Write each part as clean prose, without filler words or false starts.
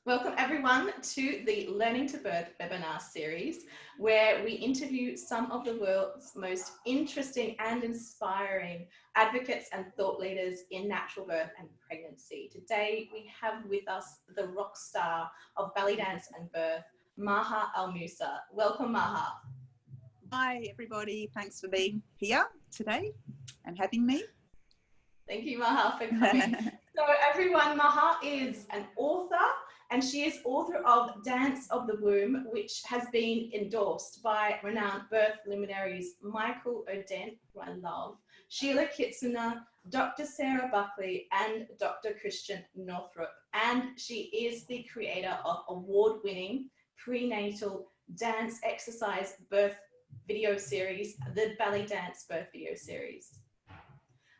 Welcome everyone to the Learning to Birth webinar series, where we interview some of the world's most interesting and inspiring advocates and thought leaders in natural birth and pregnancy. Today we have with us the rock star of Bellydance and birth, Maha Musa. Welcome, Maha. Hi everybody, thanks for being here today and having me. Thank you, Maha, for coming. So everyone, Maha is an author, and she is author of Dance of the Womb, which has been endorsed by renowned birth luminaries Michael O'Dent, who I love, Sheila Kitsuna, Dr. Sarah Buckley, and Dr. Christian Northrup. And she is the creator of award-winning prenatal dance exercise birth video series, the Bellydance birth video series.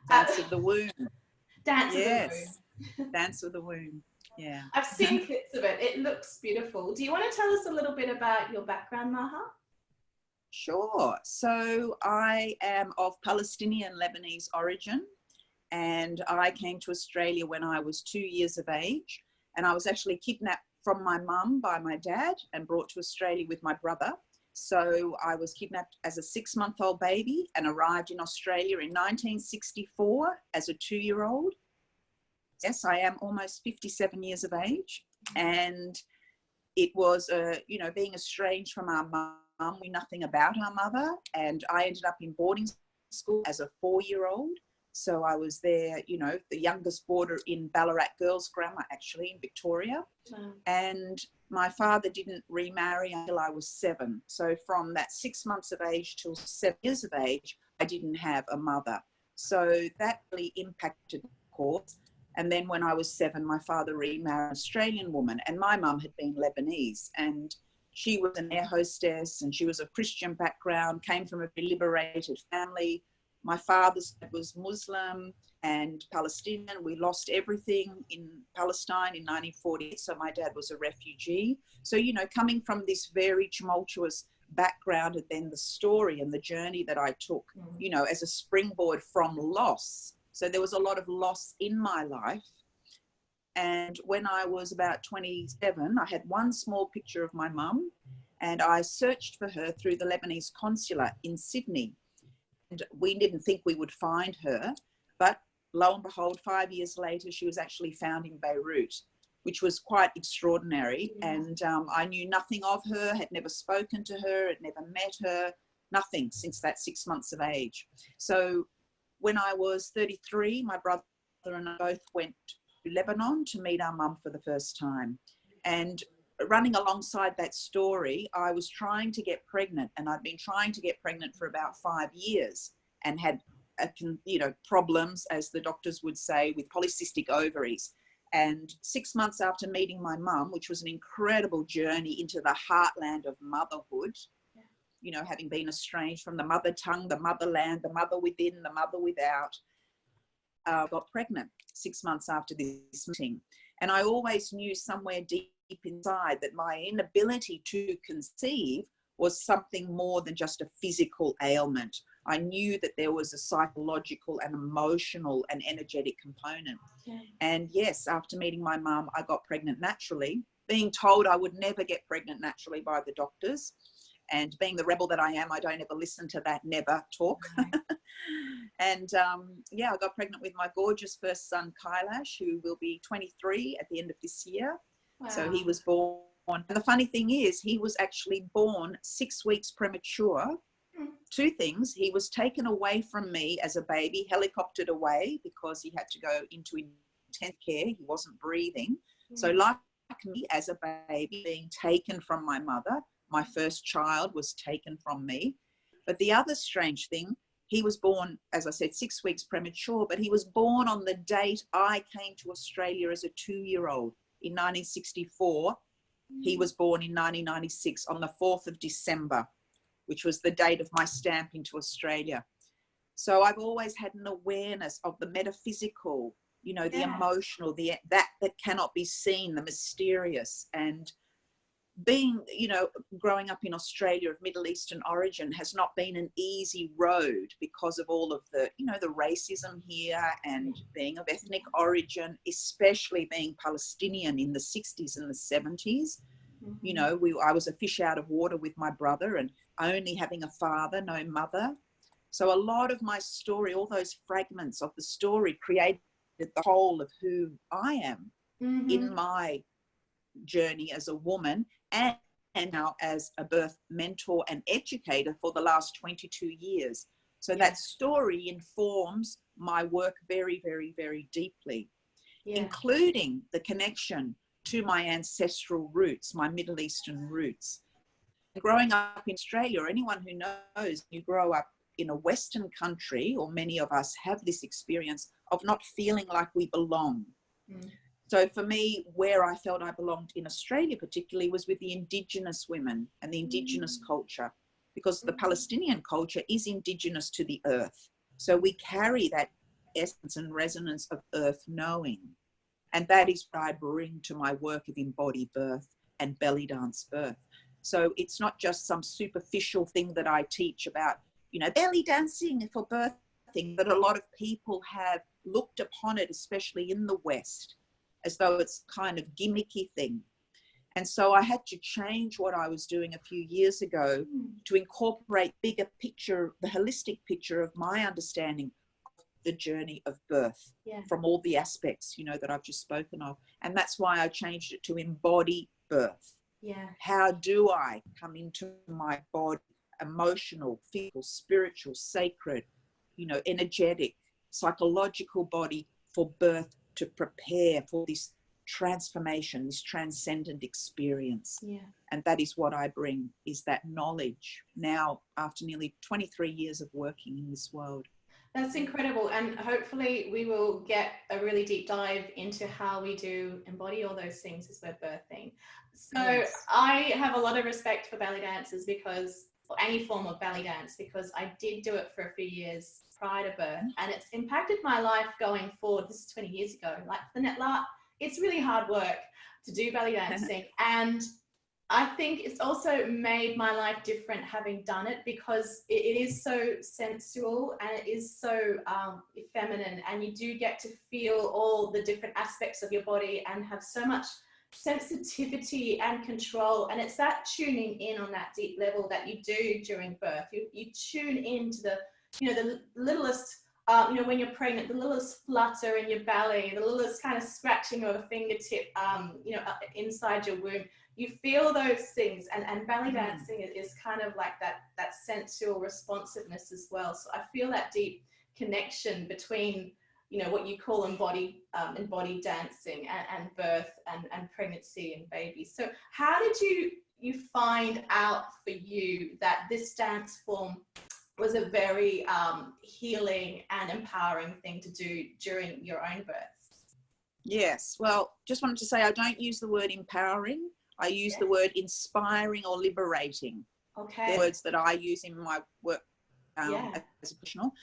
Dance of the Womb. Dance of the Womb. Dance of the Womb. Yeah. I've seen clips of it. It looks beautiful. Do you want to tell us a little bit about your background, Maha? Sure. So I am of Palestinian Lebanese origin, and I came to Australia when I was 2 years of age, and I was actually kidnapped from my mum by my dad and brought to Australia with my brother. So I was kidnapped as a 6-month-old baby and arrived in Australia in 1964 as a 2-year-old. Yes, I am almost 57 years of age. And it was, being estranged from our mum, we knew nothing about our mother. And I ended up in boarding school as a 4-year-old. So I was there, the youngest boarder in Ballarat Girls Grammar, actually, in Victoria. Wow. And my father didn't remarry until I was 7. So from that 6 months of age till 7 years of age, I didn't have a mother. So that really impacted, of course. And then when I was 7, my father remarried an Australian woman, and my mum had been Lebanese, and she was an air hostess, and she was of Christian background, came from a very liberated family. My father's dad was Muslim and Palestinian. We lost everything in Palestine in 1948, so my dad was a refugee. So, coming from this very tumultuous background, and then the story and the journey that I took, as a springboard from loss. So there was a lot of loss in my life. And when I was about 27, I had one small picture of my mum, and I searched for her through the Lebanese consulate in Sydney. And we didn't think we would find her, but lo and behold, 5 years later, she was actually found in Beirut, which was quite extraordinary. Yeah. And I knew nothing of her, had never spoken to her, had never met her, nothing since that 6 months of age. So when I was 33, my brother and I both went to Lebanon to meet our mum for the first time. And running alongside that story, I was trying to get pregnant, and I'd been trying to get pregnant for about 5 years and had, problems, as the doctors would say, with polycystic ovaries. And 6 months after meeting my mum, which was an incredible journey into the heartland of motherhood, having been estranged from the mother tongue, the motherland, the mother within, the mother without, got pregnant 6 months after this meeting. And I always knew somewhere deep inside that my inability to conceive was something more than just a physical ailment. I knew that there was a psychological and emotional and energetic component. Yeah. And yes, after meeting my mum, I got pregnant naturally, being told I would never get pregnant naturally by the doctors. And being the rebel that I am, I don't ever listen to that never talk. Right. And I got pregnant with my gorgeous first son, Kailash, who will be 23 at the end of this year. Wow. So he was born. And the funny thing is, he was actually born 6 weeks premature. Two things: he was taken away from me as a baby, helicoptered away because he had to go into intensive care. He wasn't breathing. So like me as a baby being taken from my mother, my first child was taken from me. But the other strange thing, he was born, as I said, 6 weeks premature, but he was born on the date I came to Australia as a 2-year-old in 1964. He was born in 1996 on the 4th of December, which was the date of my stamp into Australia. So I've always had an awareness of the metaphysical, the emotional, that cannot be seen, the mysterious. And being, you know, growing up in Australia of Middle Eastern origin has not been an easy road because of all of the, you know, the racism here, and being of ethnic origin, especially being Palestinian in the 60s and the 70s. You know, I was a fish out of water with my brother, and only having a father, no mother. So a lot of my story, all those fragments of the story, created the whole of who I am in my journey as a woman, and now as a birth mentor and educator for the last 22 years. So that story informs my work very, very, very deeply, including the connection to my ancestral roots, my Middle Eastern roots. Growing up in Australia, or anyone who knows, you grow up in a Western country, or many of us have this experience of not feeling like we belong. So for me, where I felt I belonged in Australia particularly was with the Indigenous women and the Indigenous culture, because the Palestinian culture is indigenous to the earth. So we carry that essence and resonance of earth knowing. And that is what I bring to my work of embodied birth and belly dance birth. So it's not just some superficial thing that I teach about, you know, belly dancing for birthing, but a lot of people have looked upon it, especially in the West, as though it's kind of gimmicky thing. And so I had to change what I was doing a few years ago to incorporate bigger picture, the holistic picture of my understanding of the journey of birth from all the aspects, you know, that I've just spoken of. And that's why I changed it to embody birth. How do I come into my body, emotional, physical, spiritual, sacred, you know, energetic, psychological body for birth, to prepare for this transformation, this transcendent experience. And that is what I bring, is that knowledge now after nearly 23 years of working in this world. That's incredible. And hopefully we will get a really deep dive into how we do embody all those things as we're birthing. So I have a lot of respect for belly dancers, because, or any form of belly dance, because I did do it for a few years prior to birth, and it's impacted my life going forward. This is 20 years ago. Like, it's really hard work to do belly dancing. And I think it's also made my life different having done it, because it is so sensual and it is so feminine, and you do get to feel all the different aspects of your body and have so much sensitivity and control. And it's that tuning in on that deep level that you do during birth. You tune into the, you know, the littlest, you know, when you're pregnant, the littlest flutter in your belly, the littlest kind of scratching of a fingertip, you know, inside your womb. You feel those things, and belly dancing is kind of like that sensual responsiveness as well. So I feel that deep connection between, you know, what you call embodied dancing and birth and pregnancy and babies. So how did you find out for you that this dance form was a very healing and empowering thing to do during your own births? Yes, well, just wanted to say I don't use the word empowering. I use the word inspiring or liberating. The words that I use in my work as a professional,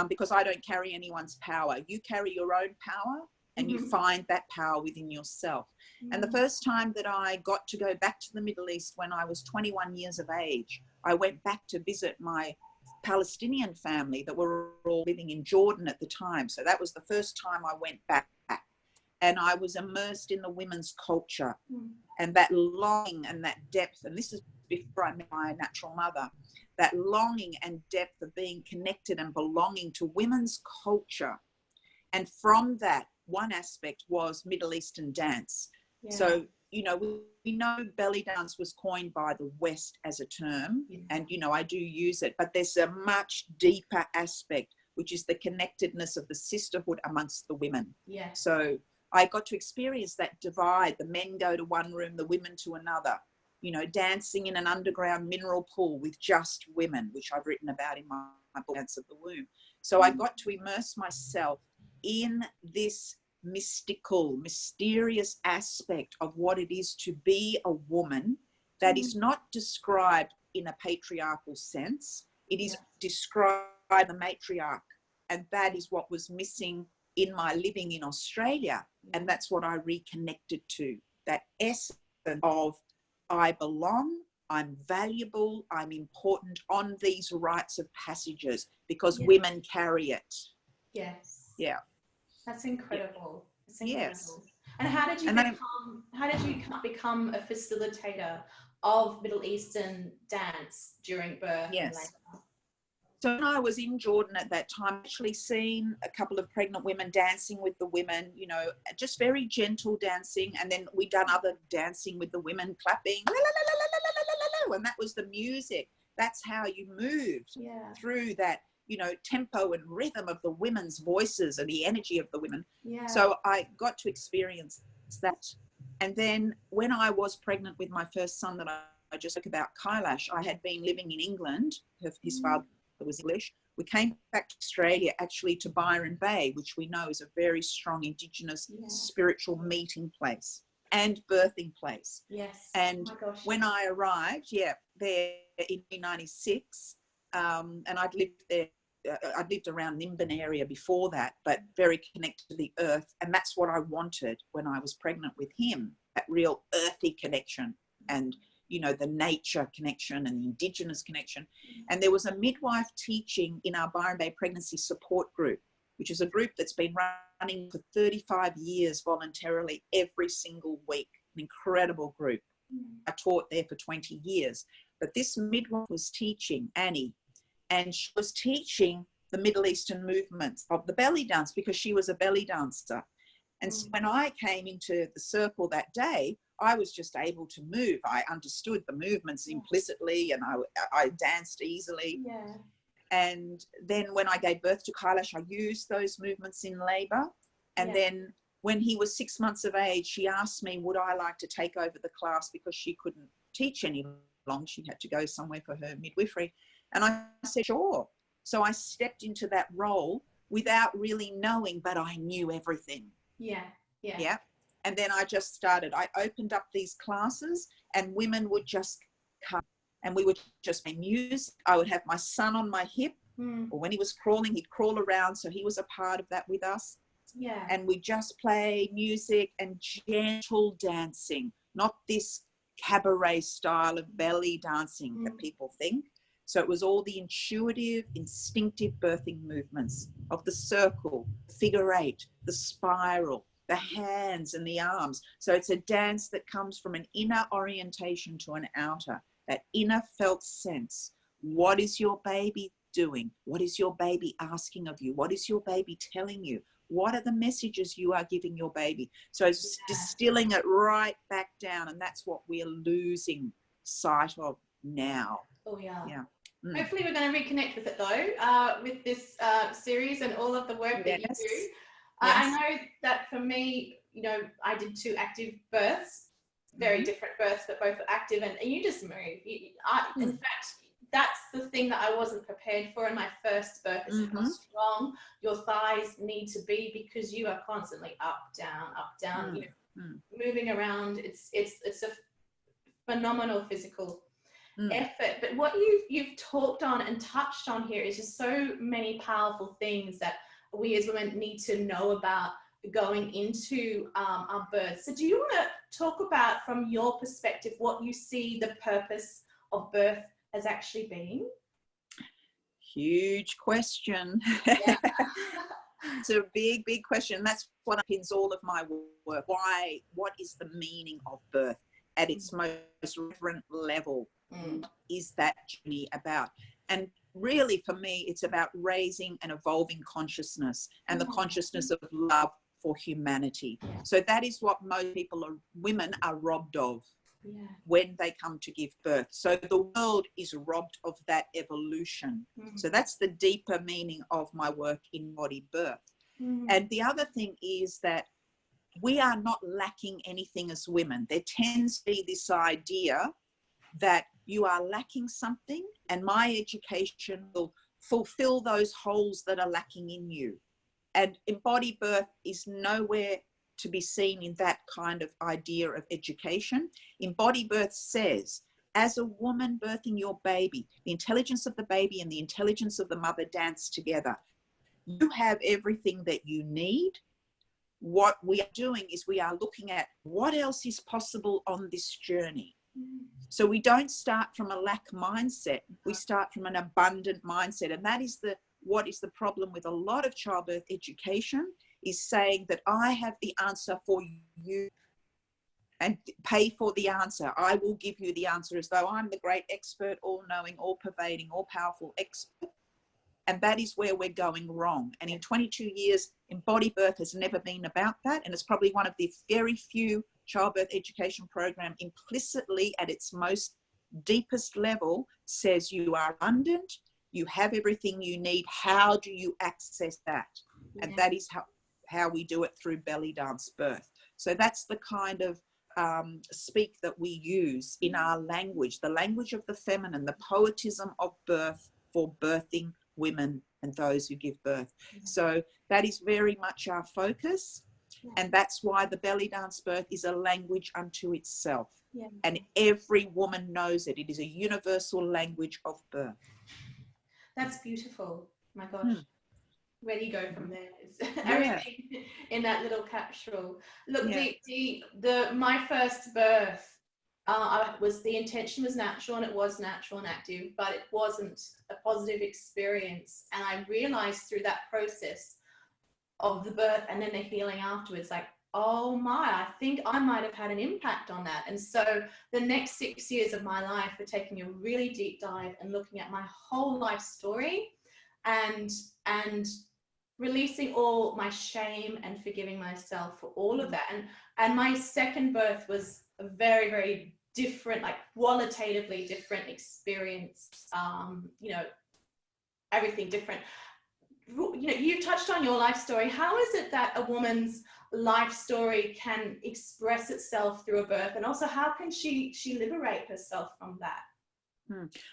because I don't carry anyone's power. You carry your own power, and you find that power within yourself. And the first time that I got to go back to the Middle East, when I was 21 years of age, I went back to visit my Palestinian family that were all living in Jordan at the time. So that was the first time I went back. And I was immersed in the women's culture and that longing and that depth. And this is before I met my natural mother, that longing and depth of being connected and belonging to women's culture. And from that, one aspect was Middle Eastern dance. So, you know, we know belly dance was coined by the West as a term, and, you know, I do use it, but there's a much deeper aspect, which is the connectedness of the sisterhood amongst the women. So I got to experience that divide. The men go to one room, the women to another, you know, dancing in an underground mineral pool with just women, which I've written about in my book, Dance of the Womb. So I got to immerse myself in this mystical, mysterious aspect of what it is to be a woman that is not described in a patriarchal sense. It is described by the matriarch. And that is what was missing in my living in Australia. And that's what I reconnected to, that essence of I belong, I'm valuable, I'm important on these rites of passages because women carry it. Yes. Yeah. That's incredible. It's incredible. Yes. And how did you become a facilitator of Middle Eastern dance during birth and Yes. labour? So when I was in Jordan at that time, I actually seen a couple of pregnant women dancing with the women, you know, just very gentle dancing. And then we done other dancing with the women, clapping, la, la, la, la, la, la, la, la, and that was the music. That's how you moved through that, you know, tempo and rhythm of the women's voices and the energy of the women. Yeah. So I got to experience that. And then when I was pregnant with my first son that I just spoke about, Kailash, I had been living in England. His father was English. We came back to Australia actually to Byron Bay, which we know is a very strong Indigenous spiritual meeting place and birthing place. Yes. And when I arrived, there in 1996, and I'd lived there, I'd lived around Nimbin area before that, but very connected to the earth. And that's what I wanted when I was pregnant with him, that real earthy connection and, you know, the nature connection and the Indigenous connection. And there was a midwife teaching in our Byron Bay Pregnancy Support Group, which is a group that's been running for 35 years voluntarily every single week. An incredible group. I taught there for 20 years. But this midwife was teaching, Annie, and she was teaching the Middle Eastern movements of the belly dance because she was a belly dancer. And so when I came into the circle that day, I was just able to move. I understood the movements implicitly and I danced easily. Yeah. And then when I gave birth to Kailash, I used those movements in labor. And then when he was 6 months of age, she asked me, would I like to take over the class because she couldn't teach any longer. She had to go somewhere for her midwifery. And I said, sure. So I stepped into that role without really knowing, but I knew everything. Yeah. And then I just started. I opened up these classes and women would just come and we would just play music. I would have my son on my hip, or when he was crawling, he'd crawl around. So he was a part of that with us. Yeah. And we just play music and gentle dancing, not this cabaret style of belly dancing that people think. So it was all the intuitive, instinctive birthing movements of the circle, figure eight, the spiral, the hands and the arms. So it's a dance that comes from an inner orientation to an outer, that inner felt sense. What is your baby doing? What is your baby asking of you? What is your baby telling you? What are the messages you are giving your baby? So it's distilling it right back down. And that's what we're losing sight of now. Oh, yeah. Yeah. Hopefully we're going to reconnect with it though, with this series and all of the work that you do. I know that for me, you know, I did 2 active births, very different births, but both were active, and you just move. In fact, that's the thing that I wasn't prepared for in my first birth, is how strong your thighs need to be, because you are constantly up, down, you know, moving around. It's a phenomenal physical effort. But what you've talked on and touched on here is just so many powerful things that we as women need to know about going into our births. So do you want to talk about, from your perspective, what you see the purpose of birth as actually being? Huge question. It's a big question. That's what underpins all of my work. Why? What is the meaning of birth at its most reverent level? What is that journey about? And really, for me, it's about raising an evolving consciousness and the consciousness of love for humanity. So that is what most women are robbed of when they come to give birth. So the world is robbed of that evolution. So that's the deeper meaning of my work in embodied birth. And the other thing is that we are not lacking anything as women. There tends to be this idea that you are lacking something, and my education will fulfill those holes that are lacking in you. And embodied birth is nowhere to be seen in that kind of idea of education. Embodied birth says, as a woman birthing your baby, the intelligence of the baby and the intelligence of the mother dance together. You have everything that you need. What we are doing is we are looking at what else is possible on this journey. So we don't start from a lack mindset. We start from an abundant mindset. And that is what is the problem with a lot of childbirth education, is saying that I have the answer for you and pay for the answer. I will give you the answer, as though I'm the great expert, all-knowing, all-pervading, all-powerful expert. And that is where we're going wrong. And in 22 years, embodied birth has never been about that. And it's probably one of the very few childbirth education program implicitly at its most deepest level says you are abundant, you have everything you need. How do you access that? And that is how we do it through Bellydance birth. So that's the kind of speak that we use in our language, the language of the feminine, the poetism of birth for birthing women and those who give birth. So that is very much our focus. And that's why the Bellydance birth is a language unto itself. And every woman knows it. It is a universal language of birth. That's beautiful. My gosh. Where do you go from there? It's everything in that little capsule. Look, my first birth, the intention was natural, and it was natural and active, but it wasn't a positive experience. And I realized through that process of the birth and then the healing afterwards, like, oh my, I think I might have had an impact on that. And so the next 6 years of my life were taking a really deep dive and looking at my whole life story and releasing all my shame and forgiving myself for all of that. And my second birth was a very, very different, like qualitatively different experience. You know, everything different. You know, you've touched on your life story. How is it that a woman's life story can express itself through a birth, and also how can she liberate herself from that?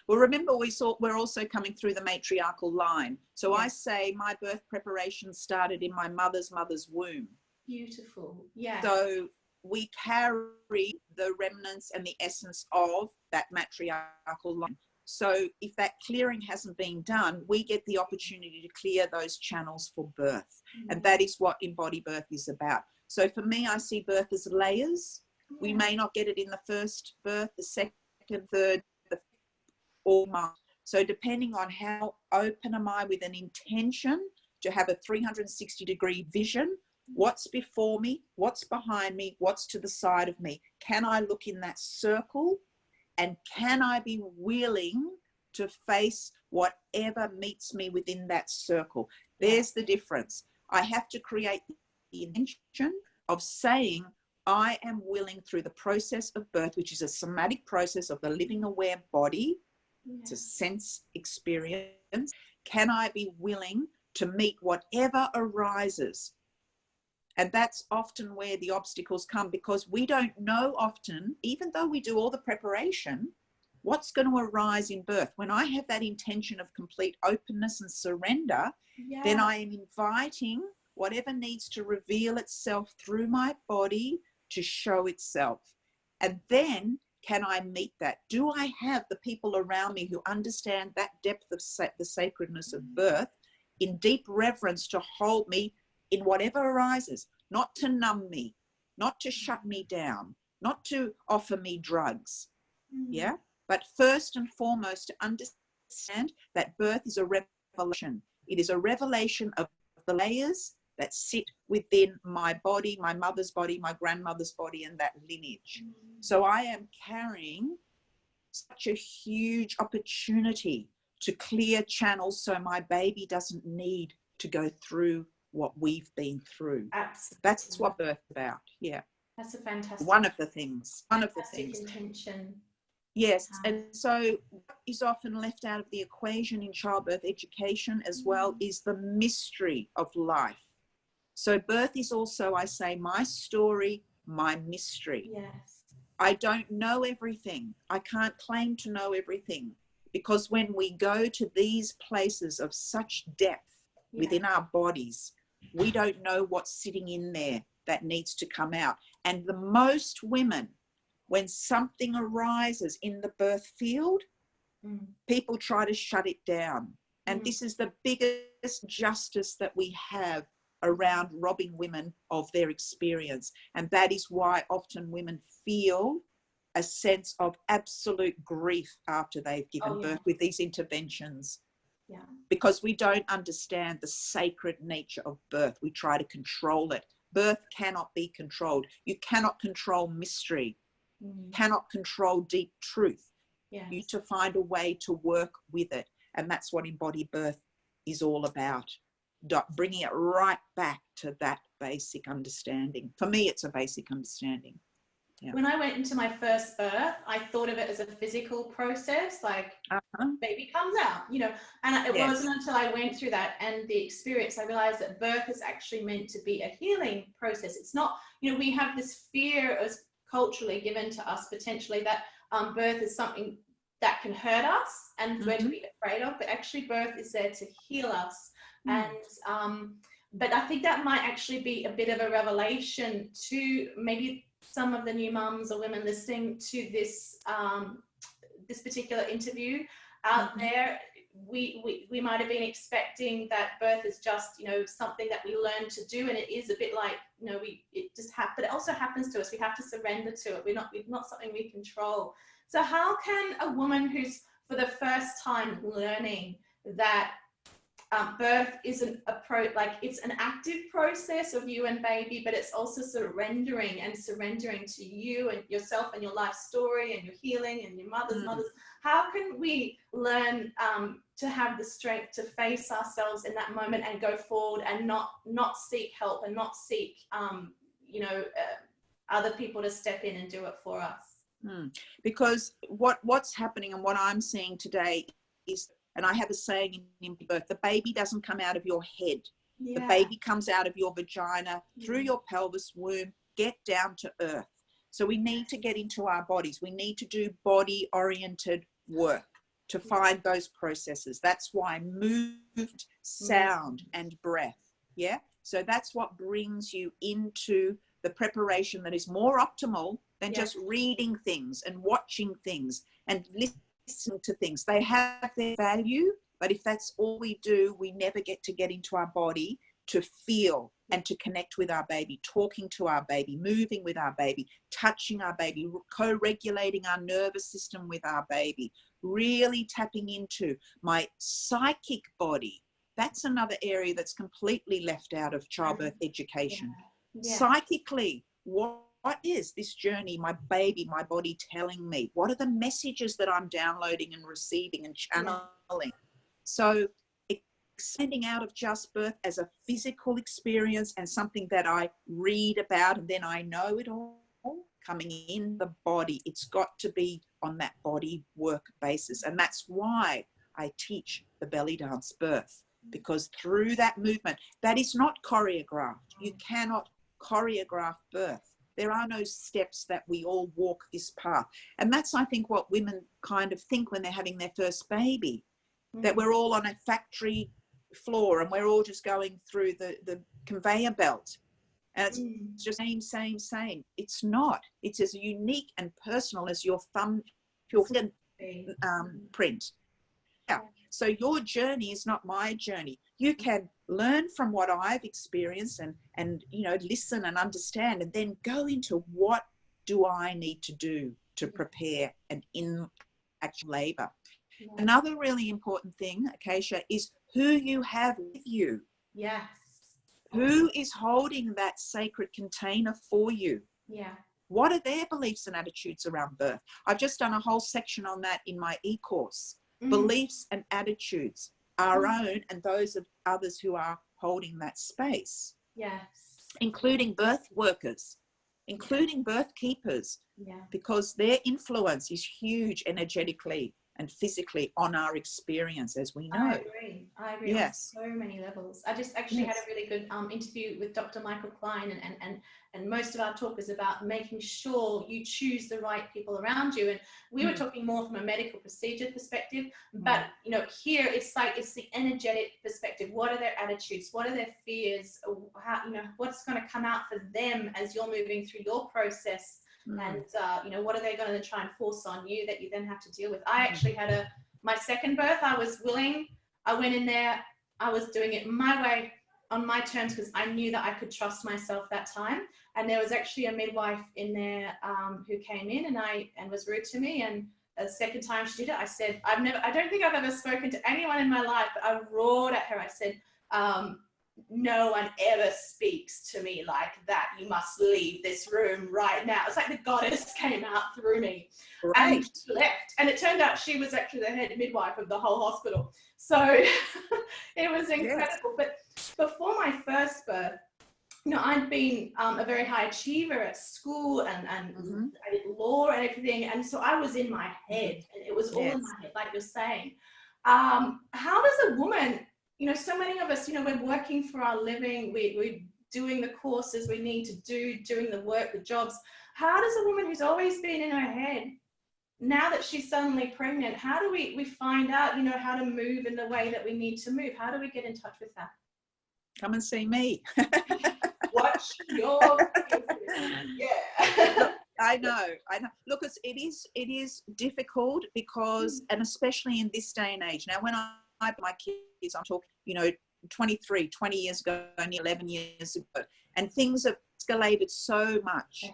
Well, remember, we're also coming through the matriarchal line. So I say my birth preparation started in my mother's womb. Beautiful. Yeah. So we carry the remnants and the essence of that matriarchal line. So if that clearing hasn't been done, we get the opportunity to clear those channels for birth. And that is what embodied birth is about. So for me, I see birth as layers. We may not get it in the first birth, the second, third, or month. So depending on how open am I with an intention to have a 360-degree vision, what's before me, what's behind me, what's to the side of me, can I look in that circle, and can I be willing to face whatever meets me within that circle? There's the difference. I have to create the intention of saying, I am willing through the process of birth, which is a somatic process of the living aware body, it's a sense experience. Can I be willing to meet whatever arises? And that's often where the obstacles come, because we don't know often, even though we do all the preparation, what's going to arise in birth. When I have that intention of complete openness and surrender, then I am inviting whatever needs to reveal itself through my body to show itself. And then can I meet that? Do I have the people around me who understand that depth of the sacredness of birth in deep reverence to hold me in whatever arises, not to numb me, not to shut me down, not to offer me drugs, but first and foremost to understand that birth is a revelation. It is a revelation of the layers that sit within my body, my mother's body, my grandmother's body, and that lineage. So I am carrying such a huge opportunity to clear channels so my baby doesn't need to go through what we've been through. Absolutely. That's what birth is about. Yeah. That's a fantastic. One of the things. Intention. Yes. And so what is often left out of the equation in childbirth education as well is the mystery of life. So birth is also, I say, my story, my mystery. Yes. I don't know everything. I can't claim to know everything, because when we go to these places of such depth within our bodies, we don't know what's sitting in there that needs to come out. And the most women, when something arises in the birth field, people try to shut it down. And this is the biggest justice that we have around robbing women of their experience. And that is why often women feel a sense of absolute grief after they've given birth with these interventions. Yeah. Because we don't understand the sacred nature of birth. We try to control it. Birth cannot be controlled. You cannot control mystery. Cannot control deep truth. Yes. You to find a way to work with it. And that's what embodied birth is all about. Bringing it right back to that basic understanding. For me, it's a basic understanding. Yeah. When I went into my first birth, I thought of it as a physical process, like baby comes out, you know, and it wasn't until I went through that and the experience, I realized that birth is actually meant to be a healing process. It's not, you know, we have this fear as culturally given to us potentially that birth is something that can hurt us and we're to be afraid of, but actually birth is there to heal us. And but I think that might actually be a bit of a revelation to maybe some of the new mums or women listening to this this particular interview out there. We might have been expecting that birth is just, you know, something that we learn to do, and it is a bit like, you know, it just happens, but it also happens to us. We have to surrender to it. It's not something we control. So how can a woman who's for the first time learning that birth isn't it's an active process of you and baby, but it's also surrendering to you and yourself and your life story and your healing and your mothers. How can we learn to have the strength to face ourselves in that moment and go forward and not seek help and not seek other people to step in and do it for us? Because what's happening and what I'm seeing today is, and I have a saying in birth, the baby doesn't come out of your head. The baby comes out of your vagina, through your pelvis, womb, get down to earth. So we need to get into our bodies. We need to do body-oriented work to find those processes. That's why movement, sound, and breath. Yeah. So that's what brings you into the preparation that is more optimal than just reading things and watching things and listening to things. They have their value, but if that's all we do, we never get into our body to feel and to connect with our baby, talking to our baby, moving with our baby, touching our baby, co-regulating our nervous system with our baby, really tapping into my psychic body. That's another area that's completely left out of childbirth education. Psychically, what is this journey, my baby, my body telling me? What are the messages that I'm downloading and receiving and channeling? So expanding out of just birth as a physical experience and something that I read about and then I know it all, coming in the body, it's got to be on that body work basis. And that's why I teach the belly dance birth, because through that movement, that is not choreographed. You cannot choreograph birth. There are no steps that we all walk this path. And that's, I think, what women kind of think when they're having their first baby, that we're all on a factory floor and we're all just going through the conveyor belt. And it's just same. It's not. It's as unique and personal as your print. Yeah. So your journey is not my journey. You can learn from what I've experienced and you know, listen and understand, and then go into what do I need to do to prepare and in actual labor. Another really important thing, Akasha, is who you have with you. Yes. Who is holding that sacred container for you? Yeah. What are their beliefs and attitudes around birth? I've just done a whole section on that in my e-course. Beliefs and attitudes, our own and those of others who are holding that space. Yes. Including birth workers, including birth keepers, because their influence is huge energetically and physically on our experience, as we know. I agree Yes. on so many levels. I just actually had a really good interview with Dr. Michael Klein, and most of our talk is about making sure you choose the right people around you. And we were talking more from a medical procedure perspective, but you know, here it's the energetic perspective. What are their attitudes? What are their fears? How, you know, what's going to come out for them as you're moving through your process? And you know, what are they going to try and force on you that you then have to deal with? I actually had my second birth. I was willing. I went in there. I was doing it my way. on my terms, because I knew that I could trust myself that time. And there was actually a midwife in there who came in and was rude to me. And the second time she did it, I said, I don't think I've ever spoken to anyone in my life, but I roared at her. I said, no one ever speaks to me like that. You must leave this room right now. It's like the goddess came out through me. Right. And she left. And it turned out she was actually the head midwife of the whole hospital. So it was incredible. Yes. But before my first birth, you know, I'd been a very high achiever at school and I did law and everything. And so I was in my head, and it was all in my head, like you're saying. How does a woman, you know, so many of us, you know, we're working for our living, we're doing the courses we need to do, doing the work, the jobs. How does a woman who's always been in her head, now that she's suddenly pregnant, how do we find out, you know, how to move in the way that we need to move? How do we get in touch with that? Come and see me. Watch your yeah. I know. Look, it is difficult because, and especially in this day and age. Now, when I have my kids, I'm talking, you know, 20 years ago, only 11 years ago, and things have escalated so much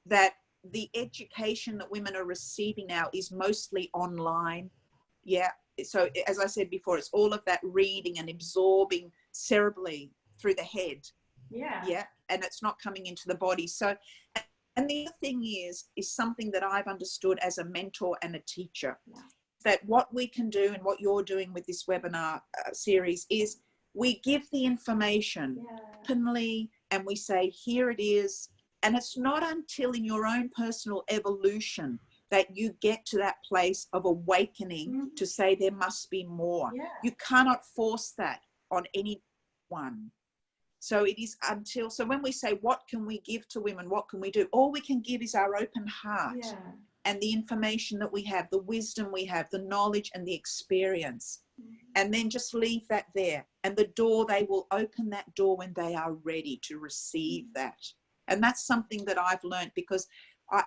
that the education that women are receiving now is mostly online. Yeah. So as I said before, it's all of that reading and absorbing cerebrally through the head. Yeah. And it's not coming into the body. So, and the other thing is something that I've understood as a mentor and a teacher, that what we can do and what you're doing with this webinar series is we give the information openly and we say, here it is. And it's not until in your own personal evolution that you get to that place of awakening to say there must be more. You cannot force that on anyone. So it is until, so when we say, what can we give to women? What can we do? All we can give is our open heart and the information that we have, the wisdom we have, the knowledge and the experience. And then just leave that there. And the door, they will open that door when they are ready to receive that. And that's something that I've learned because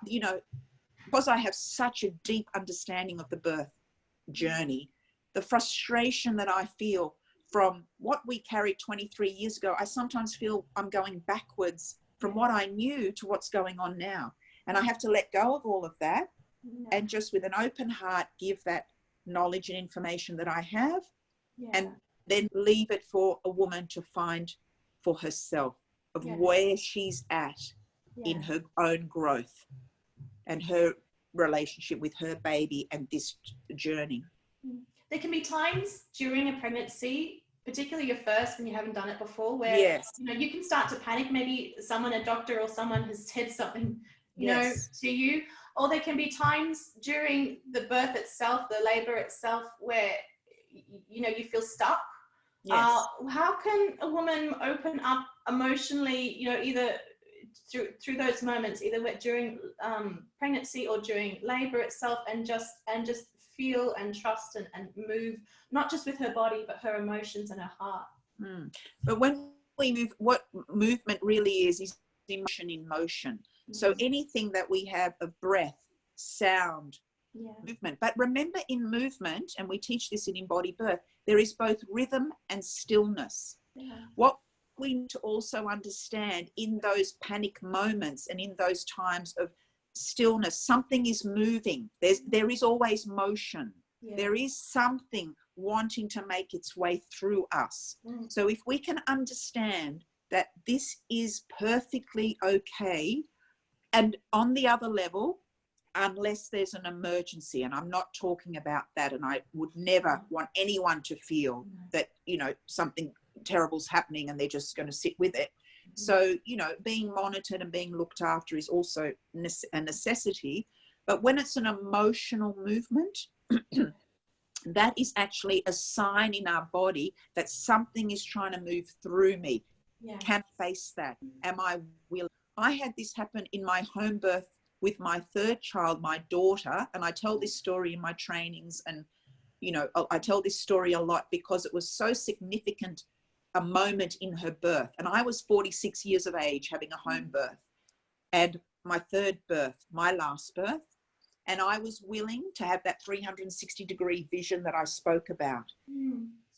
you know, because I have such a deep understanding of the birth journey, the frustration that I feel from what we carried 23 years ago, I sometimes feel I'm going backwards from what I knew to what's going on now. And I have to let go of all of that and just with an open heart, give that knowledge and information that I have and then leave it for a woman to find for herself of where she's at in her own growth and her relationship with her baby and this journey. There can be times during a pregnancy, particularly your first when you haven't done it before, where you know you can start to panic. Maybe a doctor or someone has said something, you know, to you. Or there can be times during the birth itself, the labor itself, where you know you feel stuck. How can a woman open up emotionally, you know, either through those moments, either during pregnancy or during labor itself, and just feel and trust and move, not just with her body, but her emotions and her heart. But when we move, what movement really is emotion in motion. So anything that we have of breath, sound, movement. But remember in movement, and we teach this in embodied birth, there is both rhythm and stillness. What we need to also understand in those panic moments and in those times of stillness, something is moving. There is always motion. There is something wanting to make its way through us. So if we can understand that this is perfectly okay, and on the other level, unless there's an emergency, and I'm not talking about that, and I would never want anyone to feel that, you know, something terrible's happening and they're just going to sit with it. So, you know, being monitored and being looked after is also a necessity. But when it's an emotional movement, that is actually a sign in our body that something is trying to move through me. Can I face that? Am I willing? I had this happen in my home birth with my third child, my daughter, and I tell this story in my trainings, and, you know, I tell this story a lot because it was so significant a moment in her birth. And I was 46 years of age having a home birth, and my third birth, my last birth, and I was willing to have that 360-degree vision that I spoke about.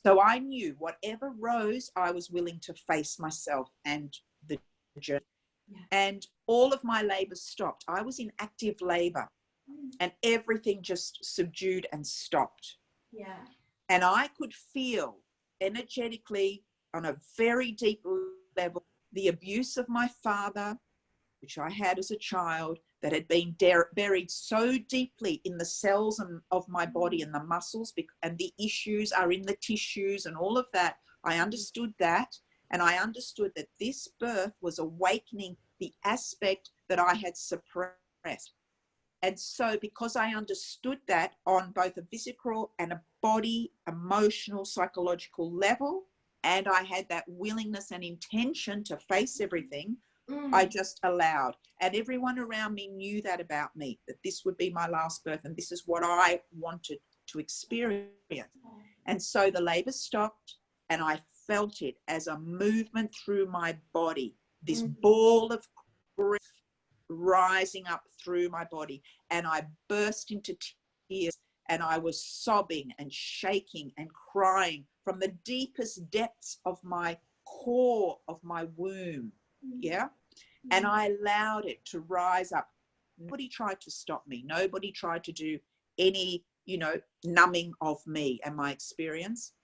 So I knew whatever rose, I was willing to face myself and the journey. Yeah. And all of my labor stopped. I was in active labor and everything just subdued and stopped. Yeah. And I could feel energetically on a very deep level the abuse of my father, which I had as a child, that had been buried so deeply in the cells of my body and the muscles, and the issues are in the tissues and all of that. I understood that, and I understood that this birth was awakening the aspect that I had suppressed. And so because I understood that on both a physical and a body, emotional, psychological level, and I had that willingness and intention to face everything, I just allowed. And everyone around me knew that about me, that this would be my last birth and this is what I wanted to experience. And so the labor stopped and I felt it as a movement through my body, this ball of grief rising up through my body. And I burst into tears and I was sobbing and shaking and crying from the deepest depths of my core of my womb. Yeah. And I allowed it to rise up. Nobody tried to stop me. Nobody tried to do any, numbing of me and my experience.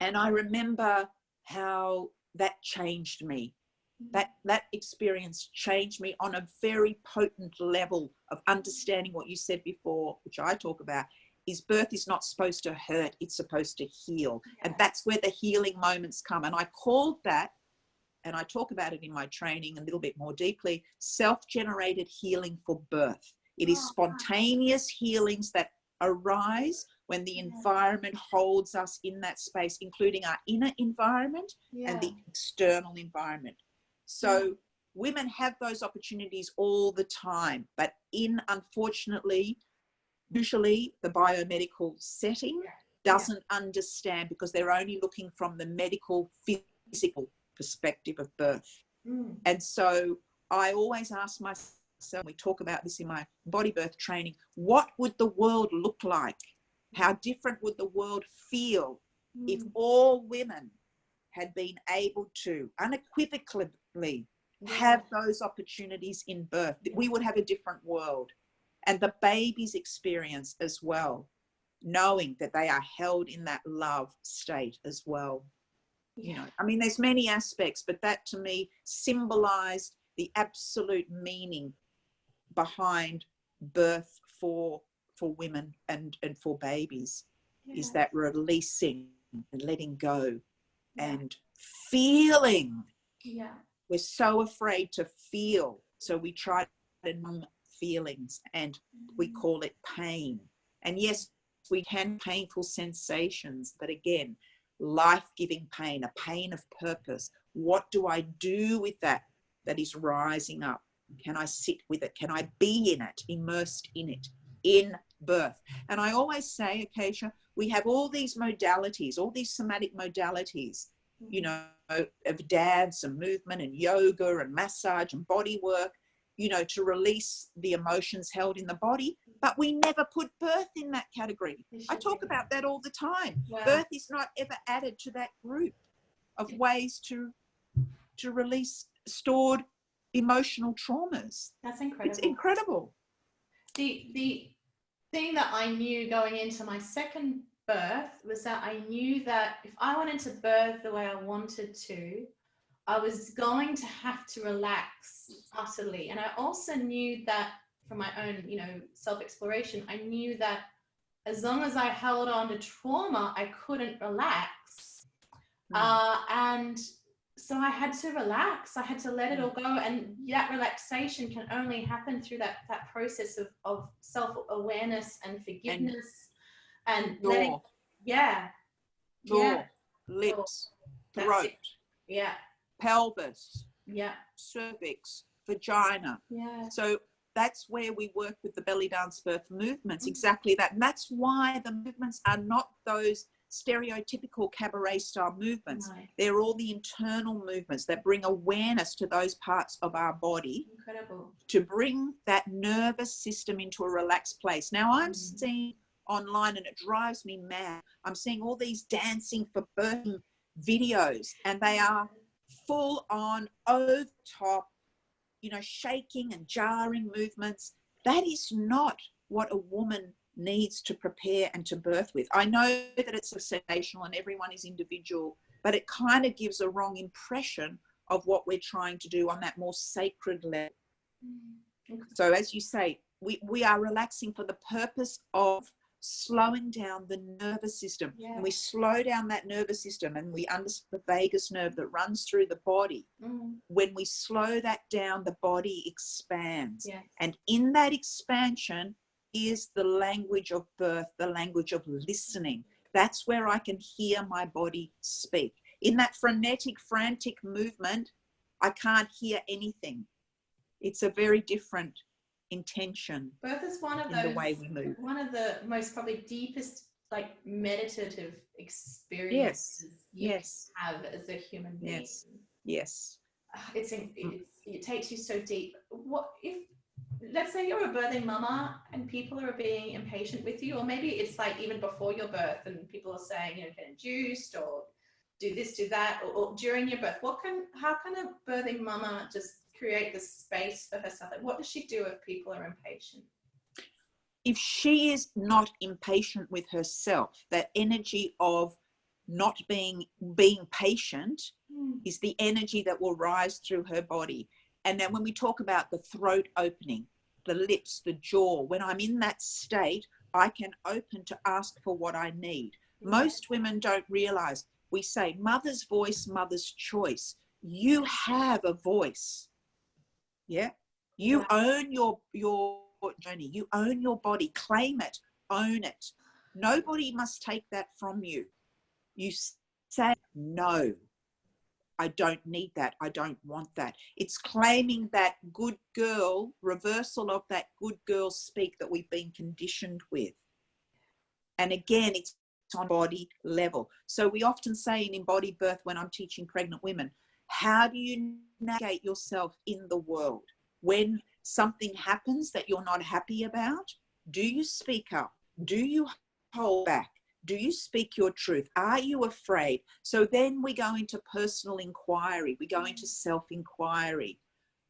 And I remember how that changed me. That experience changed me on a very potent level of understanding what you said before, which I talk about, is birth is not supposed to hurt. It's supposed to heal. And that's where the healing moments come. And I called that, and I talk about it in my training a little bit more deeply, self-generated healing for birth. It is spontaneous healings that arise when the environment holds us in that space, including our inner environment and the external environment. So women have those opportunities all the time, but unfortunately, usually the biomedical setting doesn't understand, because they're only looking from the medical, physical perspective of birth. And so I always ask myself, we talk about this in my body birth training, what would the world look like? How different would the world feel if all women had been able to unequivocally have those opportunities in birth? We would have a different world. And the baby's experience as well, knowing that they are held in that love state as well. I mean, there's many aspects, but that to me symbolized the absolute meaning behind birth for women and for babies, is that releasing and letting go and feeling. We're so afraid to feel, so we try to numb feelings, and we call it pain. And yes, we can painful sensations, but again, life-giving pain, a pain of purpose. What do I do with that is rising up? Can I sit with it? Can I be in it, immersed in it, in birth? And I always say, Akasha, we have all these modalities, all these somatic modalities, of dance and movement and yoga and massage and body work, to release the emotions held in the body, but we never put birth in that category. I talk about that all the time. Birth is not ever added to that group of ways to release stored emotional traumas. That's incredible. It's incredible. The thing that I knew going into my second birth was that I knew that if I wanted to birth the way I wanted to, I was going to have to relax utterly. And I also knew that from my own, self-exploration, I knew that as long as I held on to trauma, I couldn't relax. And so I had to relax. I had to let it all go. And that relaxation can only happen through that process of self-awareness and forgiveness and letting, lips, throat, pelvis, cervix, vagina. So that's where we work with the belly dance birth movements, exactly that. And that's why the movements are not those stereotypical cabaret style movements. They're all the internal movements that bring awareness to those parts of our body. Incredible. To bring that nervous system into a relaxed place. Now I'm seeing online and it drives me mad. I'm seeing all these dancing for birthing videos and they are full on over the top, you know, shaking and jarring movements. That is not what a woman needs to prepare and to birth with. I know that it's sensational and everyone is individual, but it kind of gives a wrong impression of what we're trying to do on that more sacred level. So as you say, we are relaxing for the purpose of slowing down the nervous system. Yeah. And we slow down that nervous system and we understand the vagus nerve that runs through the body. When we slow that down, the body expands. Yeah. And in that expansion is the language of birth, the language of listening. That's where I can hear my body speak. In that frenetic, frantic movement, I can't hear anything. It's a very different intention. Birth is one of those, the way we move. One of the most probably deepest, like, meditative experiences you have as a human being. Yes. It takes you so deep. What if, let's say you're a birthing mama and people are being impatient with you, or maybe it's like even before your birth and people are saying, you know, get induced or do this, do that, or during your birth. How can a birthing mama just create the space for herself? Like, what does she do if people are impatient? If she is not impatient with herself, that energy of not being patient is the energy that will rise through her body. And then when we talk about the throat opening, the lips, the jaw, when I'm in that state, I can open to ask for what I need. Most women don't realize, we say mother's voice, mother's choice. You have a voice. Yeah. You own your journey. You own your body. Claim it. Own it. Nobody must take that from you. You say, no, I don't need that. I don't want that. It's claiming that good girl, reversal of that good girl speak that we've been conditioned with. And again, it's on body level. So we often say in embodied birth when I'm teaching pregnant women, how do you navigate yourself in the world? When something happens that you're not happy about, do you speak up? Do you hold back? Do you speak your truth? Are you afraid? So then we go into personal inquiry. We go into self-inquiry.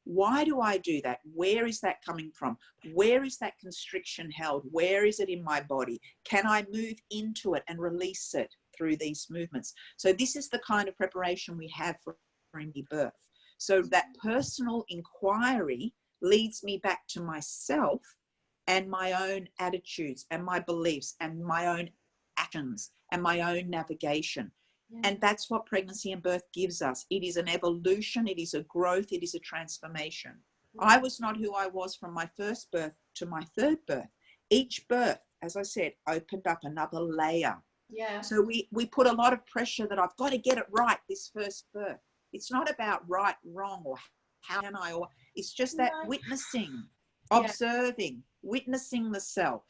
Why do I do that? Where is that coming from? Where is that constriction held? Where is it in my body? Can I move into it and release it through these movements? So this is the kind of preparation we have for embodied birth. So that personal inquiry leads me back to myself and my own attitudes and my beliefs and my own actions and my own navigation. And that's what pregnancy and birth gives us. It is an evolution. It is a growth. It is a transformation. I was not who I was from my first birth to my third birth. Each birth, as I said, opened up another layer. Yeah. So we put a lot of pressure that I've got to get it right this first birth. It's not about right, wrong, or how can I, or it's just that witnessing, observing, witnessing the self,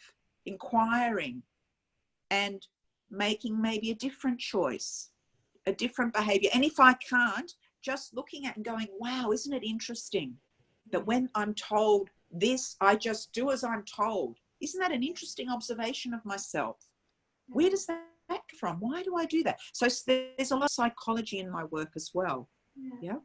inquiring, and making maybe a different choice, a different behavior. And if I can't, just looking at and going, wow, isn't it interesting that when I'm told this, I just do as I'm told? Isn't that an interesting observation of myself? Where does that come from? Why do I do that? So there's a lot of psychology in my work as well. Yeah.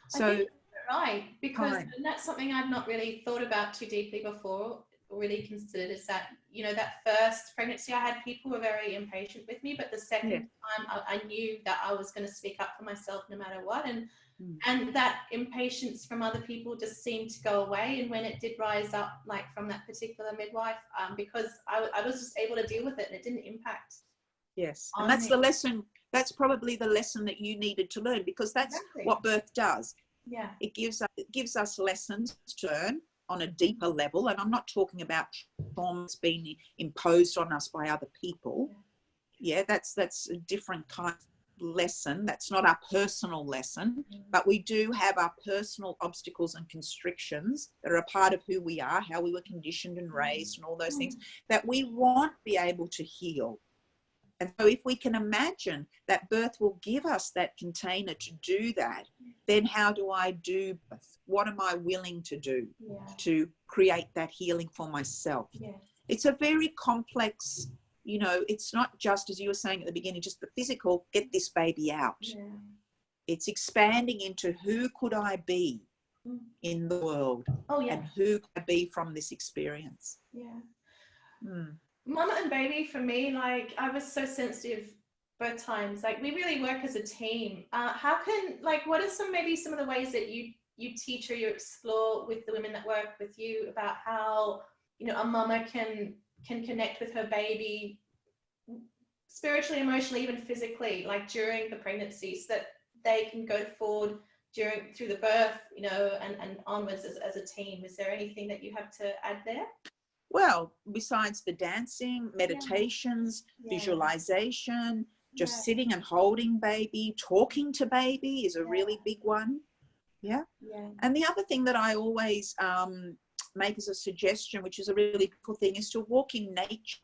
So I think you're right, because and that's something I've not really thought about too deeply before, or really considered, is that, you know, that first pregnancy I had, people were very impatient with me, but the second time I knew that I was going to speak up for myself no matter what, and that impatience from other people just seemed to go away. And when it did rise up, like from that particular midwife, because I was just able to deal with it and it didn't impact. Yes, and that's the lesson. That's probably the lesson that you needed to learn, because that's what birth does. Yeah, it gives us lessons to learn on a deeper level. And I'm not talking about trauma that's been imposed on us by other people. Yeah, that's a different kind of lesson. That's not our personal lesson, but we do have our personal obstacles and constrictions that are a part of who we are, how we were conditioned and raised, and all those things that we want to be able to heal. And so if we can imagine that birth will give us that container to do that, then how do I do birth? What am I willing to do to create that healing for myself? It's a very complex, you know, it's not just, as you were saying at the beginning, just the physical, get this baby out. Yeah. It's expanding into who could I be in the world, Oh, yeah. and who could I be from this experience. Yeah. Mm. Mama and baby, for me, like, I was so sensitive both times. Like, we really work as a team. How can, like, what are maybe some of the ways that you teach or you explore with the women that work with you about how, you know, a mama can connect with her baby spiritually, emotionally, even physically, like during the pregnancy, so that they can go forward through the birth, you know, and onwards as a team? Is there anything that you have to add there? Well, besides the dancing, meditations, visualization, just sitting and holding baby, talking to baby is a really big one. Yeah. And the other thing that I always make as a suggestion, which is a really cool thing, is to walk in nature,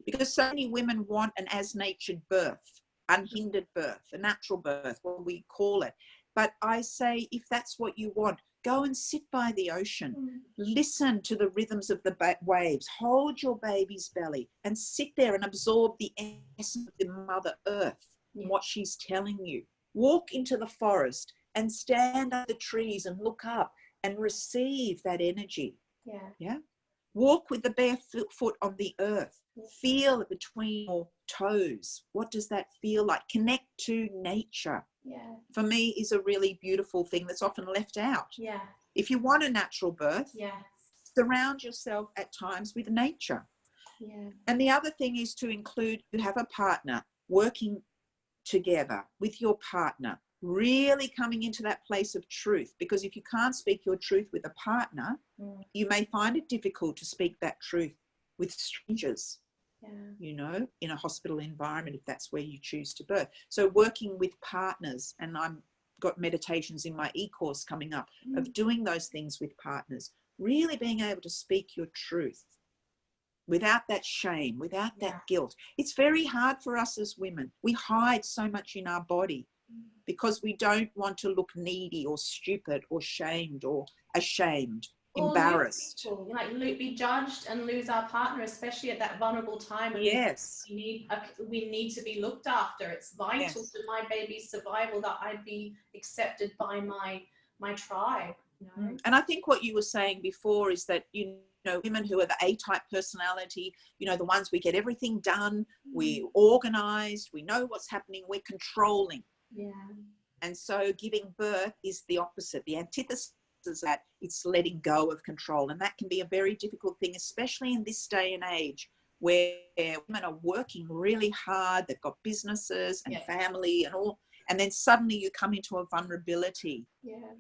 because so many women want an as-natured birth, unhindered birth, a natural birth, what we call it. But I say, if that's what you want, go and sit by the ocean, listen to the rhythms of the waves, hold your baby's belly and sit there and absorb the essence of the Mother Earth, what she's telling you. Walk into the forest and stand under the trees and look up and receive that energy. Yeah. Walk with the bare foot on the earth. Feel it between your toes. What does that feel like? Connect to nature. For me, is a really beautiful thing that's often left out. If you want a natural birth, surround yourself at times with nature. And the other thing is to include, you have a partner, working together with your partner, really coming into that place of truth. Because if you can't speak your truth with a partner, you may find it difficult to speak that truth with strangers. You know, in a hospital environment, if that's where you choose to birth. So working with partners, and I've got meditations in my e-course coming up of doing those things with partners, really being able to speak your truth without that shame, without that guilt. It's very hard for us as women. We hide so much in our body because we don't want to look needy or stupid or shamed or ashamed. Or embarrassed, be judged and lose our partner, especially at that vulnerable time. Yes, we need to be looked after. It's vital to my baby's survival that I be accepted by my tribe. You know? And I think what you were saying before is that, you know, women who are the A-type personality, you know, the ones we get everything done, we're organized, we know what's happening, we're controlling. And so giving birth is the opposite, the antithesis. That it's letting go of control, and that can be a very difficult thing, especially in this day and age where women are working really hard, they've got businesses and family and all, and then suddenly you come into a vulnerability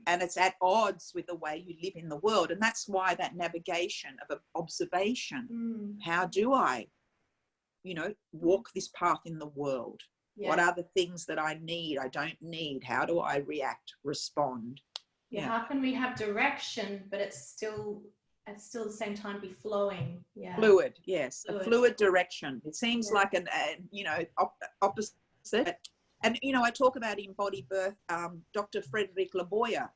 and it's at odds with the way you live in the world. And that's why that navigation of observation, how do I, you know, walk this path in the world? What are the things that I need, I don't need? How do I react, respond? How can we have direction, but it's still at the same time be flowing? Fluid, yes, a fluid direction. It seems like an you know, opposite. And you know, I talk about embodied birth. Dr. Frederick Laboya,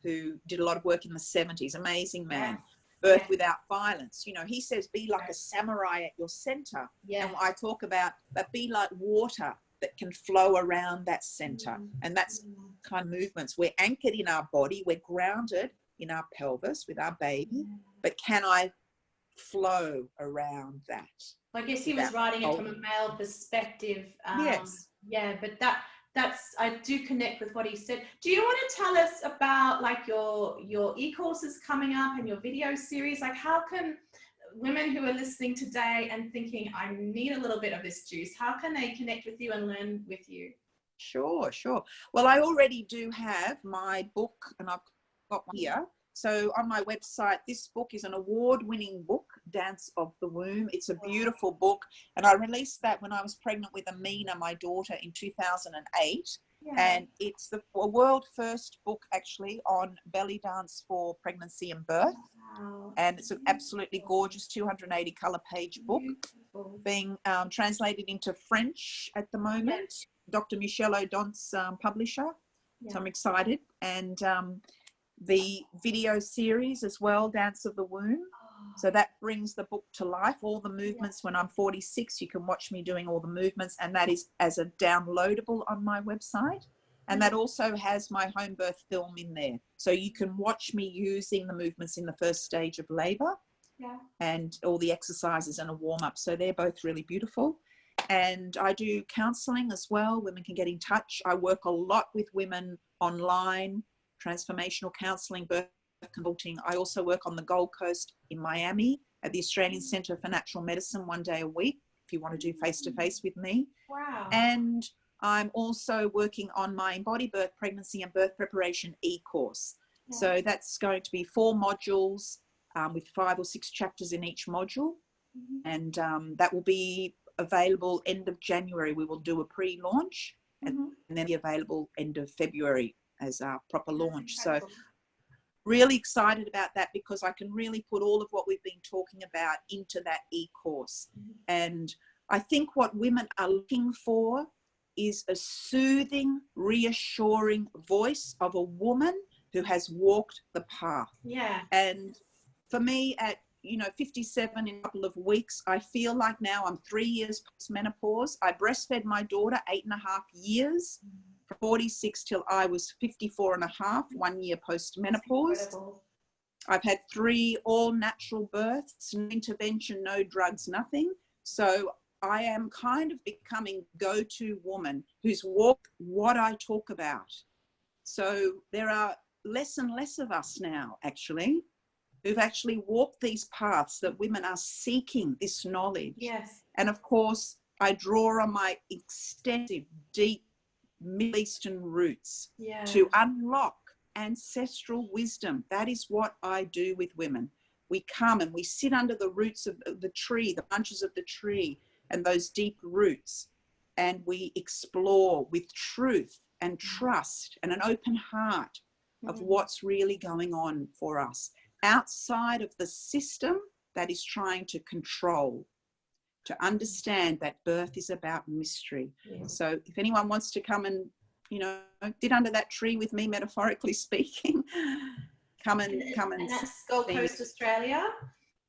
who did a lot of work in the 70s, amazing man. Birth without violence. You know, he says be like a samurai at your center. And I talk about that, be like water that can flow around that center. And that's kind of movements. We're anchored in our body, we're grounded in our pelvis with our baby, but can I flow around that? I guess he was writing it from a male perspective. But that's I do connect with what he said. Do you want to tell us about like your e-courses coming up and your video series? Like, how can women who are listening today and thinking, I need a little bit of this juice, how can they connect with you and learn with you? Sure. Well, I already do have my book, and I've got one here. So on my website, this book is an award-winning book, Dance of the Womb. It's a beautiful book. And I released that when I was pregnant with Amina, my daughter, in 2008. And it's the world first book actually on belly dance for pregnancy and birth. And it's an absolutely gorgeous 280 color page book, being translated into French at the moment. Dr. Michel Audon's publisher. So I'm excited. And the video series as well, Dance of the Womb. So that brings the book to life. All the movements, when I'm 46, you can watch me doing all the movements, and that is as a downloadable on my website. And that also has my home birth film in there. So you can watch me using the movements in the first stage of labor, and all the exercises and a warm up. So they're both really beautiful. And I do counseling as well. Women can get in touch. I work a lot with women online, transformational counseling, birth consulting. I also work on the Gold Coast in Miami at the Australian Centre for Natural Medicine 1 day a week, if you want to do face-to-face with me. Wow. And I'm also working on my embodied birth, pregnancy and birth preparation e-course. So that's going to be 4 modules with 5 or 6 chapters in each module. And that will be available end of January. We will do a pre-launch and then be available end of February as our proper launch. So really excited about that, because I can really put all of what we've been talking about into that e-course. And I think what women are looking for is a soothing, reassuring voice of a woman who has walked the path. And for me, at 57 in a couple of weeks, I feel like now I'm 3 years post-menopause. I breastfed my daughter 8.5 years, from 46 till I was 54.5, 1 year post-menopause. I've had 3 all-natural births, no intervention, no drugs, nothing. So I am kind of becoming go-to woman who's walked what I talk about. So there are less and less of us now, actually, who've actually walked these paths, that women are seeking this knowledge. And of course, I draw on my extensive, deep Middle Eastern roots to unlock ancestral wisdom. That is what I do with women. We come and we sit under the roots of the tree, the branches of the tree, and those deep roots, and we explore with truth and trust and an open heart of what's really going on for us outside of the system that is trying to control, to understand that birth is about mystery. So if anyone wants to come and, sit under that tree with me, metaphorically speaking, come and And that's Gold Coast, Australia?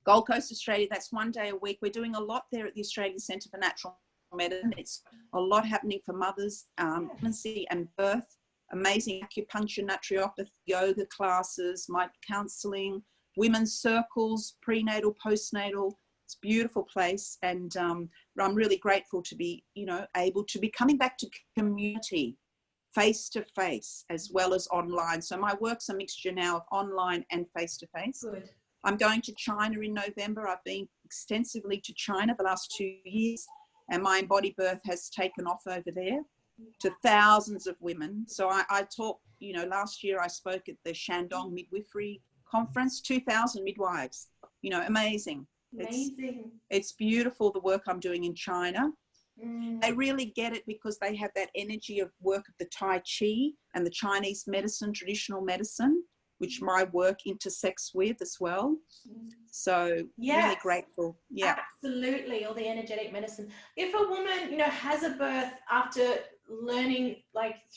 Gold Coast, Australia, that's 1 day a week. We're doing a lot there at the Australian Centre for Natural Medicine. It's a lot happening for mothers, pregnancy and birth. Amazing acupuncture, naturopathy, yoga classes, my counselling, women's circles, prenatal, postnatal. It's a beautiful place. And I'm really grateful to be, able to be coming back to community, face to face, as well as online. So my work's a mixture now of online and face to face. Good. I'm going to China in November. I've been extensively to China the last 2 years, and my embodied birth has taken off over there to thousands of women. So I talk, last year I spoke at the Shandong Midwifery Conference, 2,000 midwives, amazing. It's beautiful, the work I'm doing in China. They really get it because they have that energy of work of the Tai Chi and the Chinese medicine, traditional medicine, which my work intersects with as well. So really grateful. Absolutely, all the energetic medicine. If a woman, has a birth after learning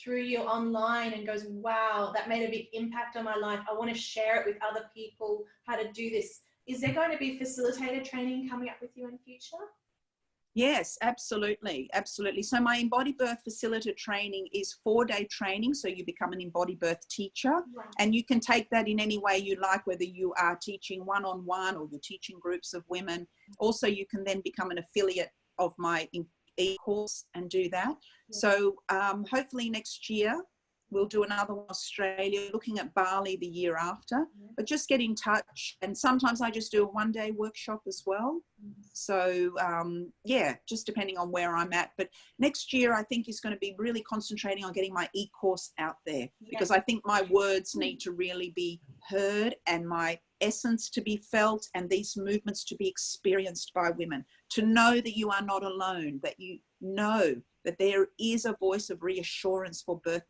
through you online and goes, wow, that made a big impact on my life, I want to share it with other people how to do this, is there going to be facilitator training coming up with you in future? Yes, absolutely. So my embodied birth facilitator training is 4-day training. So you become an embodied birth teacher, and you can take that in any way you like, whether you are teaching one-on-one or you're teaching groups of women. Also, you can then become an affiliate of my e-course and do that. So hopefully next year we'll do another one in Australia, looking at Bali the year after, but just get in touch. And sometimes I just do a 1-day workshop as well. So just depending on where I'm at. But next year I think is going to be really concentrating on getting my e-course out there, because I think my words need to really be heard and my essence to be felt, and these movements to be experienced by women, to know that you are not alone, that you know that there is a voice of reassurance for birth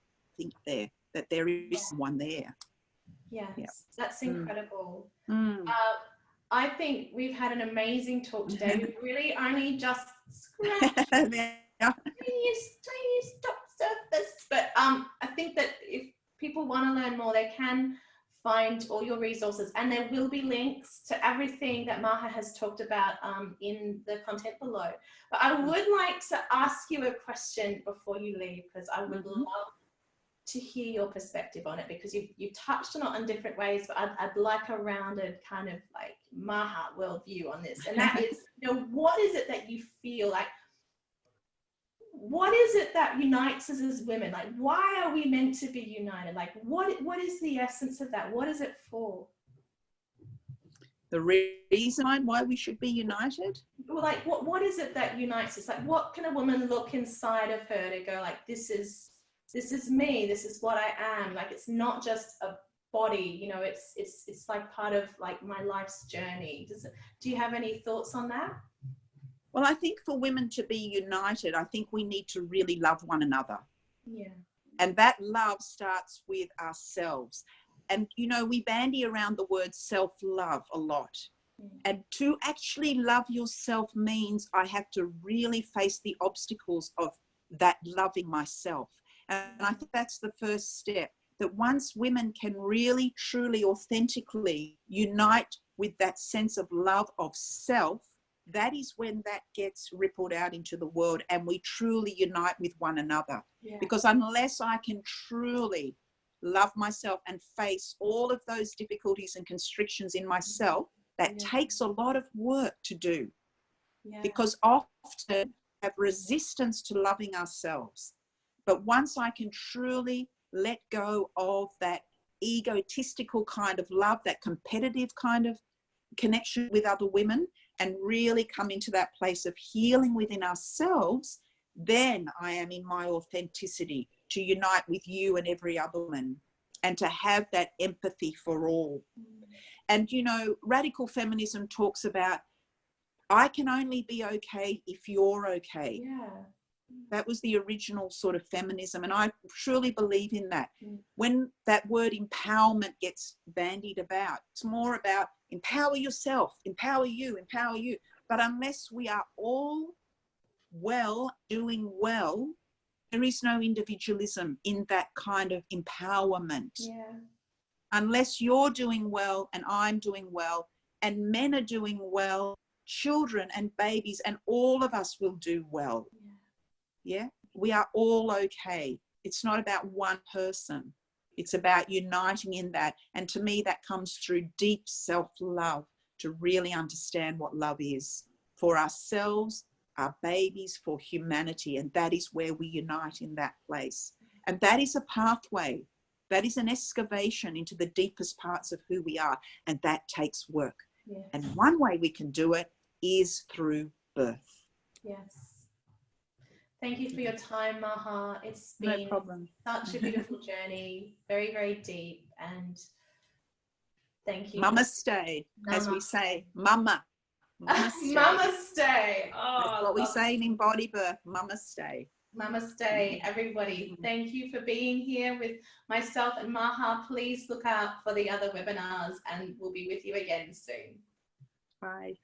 there, that there is one there. That's incredible. I think we've had an amazing talk today. We've really only just scratched the tiniest top surface, but I think that if people want to learn more, they can find all your resources, and there will be links to everything that Maha has talked about in the content below. But I would like to ask you a question before you leave, because I would love to hear your perspective on it, because you've touched on it in different ways, but I'd like a rounded kind of like Maha worldview on this. And that is, you know, what is it that you feel like, what is it that unites us as women? Like, why are we meant to be united? Like, what is the essence of that? What is it for? The reason why we should be united? Well, like, what is it that unites us? Like, what can a woman look inside of her to go like, this is me, this is what I am? Like, it's not just a body, you know, it's like part of like my life's journey. Do you have any thoughts on that? Well, I think for women to be united, I think we need to really love one another. Yeah. And that love starts with ourselves. And, you know, we bandy around the word self-love a lot. And to actually love yourself means I have to really face the obstacles of that loving myself. And I think that's the first step, that once women can really, truly, authentically unite with that sense of love of self, that is when that gets rippled out into the world and we truly unite with one another. Yeah. Because unless I can truly love myself and face all of those difficulties and constrictions in myself, that takes a lot of work to do. Yeah. Because often we have resistance to loving ourselves. But once I can truly let go of that egotistical kind of love, that competitive kind of connection with other women, and really come into that place of healing within ourselves, then I am in my authenticity to unite with you and every other woman, and to have that empathy for all. And, you know, radical feminism talks about, I can only be okay if you're okay. Yeah. That was the original sort of feminism. And I truly believe in that. When that word empowerment gets bandied about, it's more about empower yourself, empower you, empower you. But unless we are all well, doing well, there is no individualism in that kind of empowerment. Yeah. Unless you're doing well and I'm doing well and men are doing well, children and babies and all of us will do well. Yeah, we are all okay. It's not about one person. It's about uniting in that. And to me, that comes through deep self-love, to really understand what love is for ourselves, our babies, for humanity. And that is where we unite in that place. And that is a pathway. That is an excavation into the deepest parts of who we are. And that takes work. Yes. And one way we can do it is through birth. Yes. Thank you for your time, Maha. It's been such a beautiful journey, very, very deep, and thank you. Namaste, as we say, Mama. Namaste. Namaste. Oh, that's what we say in embodied birth, Namaste. Namaste, everybody. Thank you for being here with myself and Maha. Please look out for the other webinars, and we'll be with you again soon. Bye.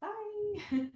Bye.